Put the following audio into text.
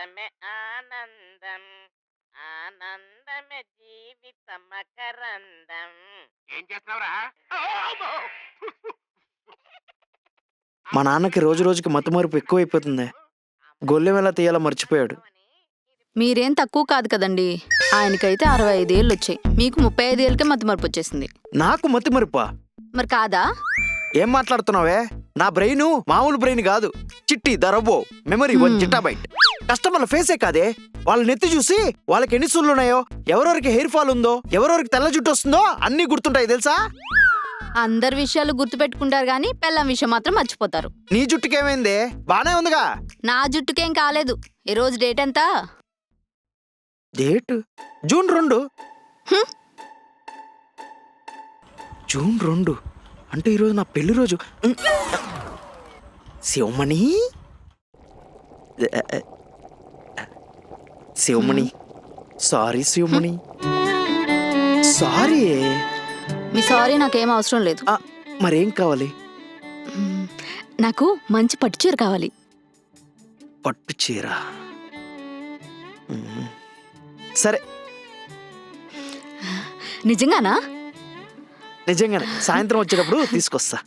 ఆనందమే ఆనందం ఆనందమే జీవిత మకరందం. ఏం చేస్తున్నావురా? మా నాన్నకి రోజు రోజుకి మతిమరుపు ఎక్కువైపోతుంది. గొల్లెం ఎలా తీయాలో మర్చిపోయాడు. మీరేం తక్కువ కాదు కదండి. ఆయనకైతే 65 ఏళ్ళు వచ్చాయి, మీకు 35 ఏళ్ళకే మతిమరుపు వచ్చేసింది. నాకు మతిమరుపా? మరి కాదా? ఏం మాట్లాడుతున్నావే? నా బ్రెయిన్ మామూలు బ్రెయిన్ కాదు, చిట్టి దరబో మెమరీ 1 జిటాబైట్. కస్టమర్ల ఫేసే కాదే, వాళ్ళ నెత్తి చూసి వాళ్ళకి ఎన్ని సుళ్ళు ఉన్నాయో, ఎవరెవరికి హెయిర్ ఫాల్ ఉందో, ఎవరెవరికి తెల్ల జుట్టు వస్తుందో అన్నీ గుర్తుంటాయి తెలుసా? అందరి విషయాలు గుర్తుపెట్టుకుంటారు గానీ పెళ్ళం విషయం మాత్రం మర్చిపోతారు. నీ జుట్టుకేమైందే? బానే ఉందిగా. నా జుట్టుకేం కాలేదు. ఈ రోజు డేట్ ఎంత? Date June 2. జూన్ 2 అంటే ఈరోజు నా పెళ్లి రోజు. Shivamani, Shivamani, sorry Shivamani, sorry. మీ సారీ నాకేం అవసరం లేదు. మరేం కావాలి? నాకు మంచి పట్టు చీర కావాలి. పట్టు చీర? సరే, నిజంగానా? నిజంగానే సాయంత్రం వచ్చేటప్పుడు తీసుకొస్తా.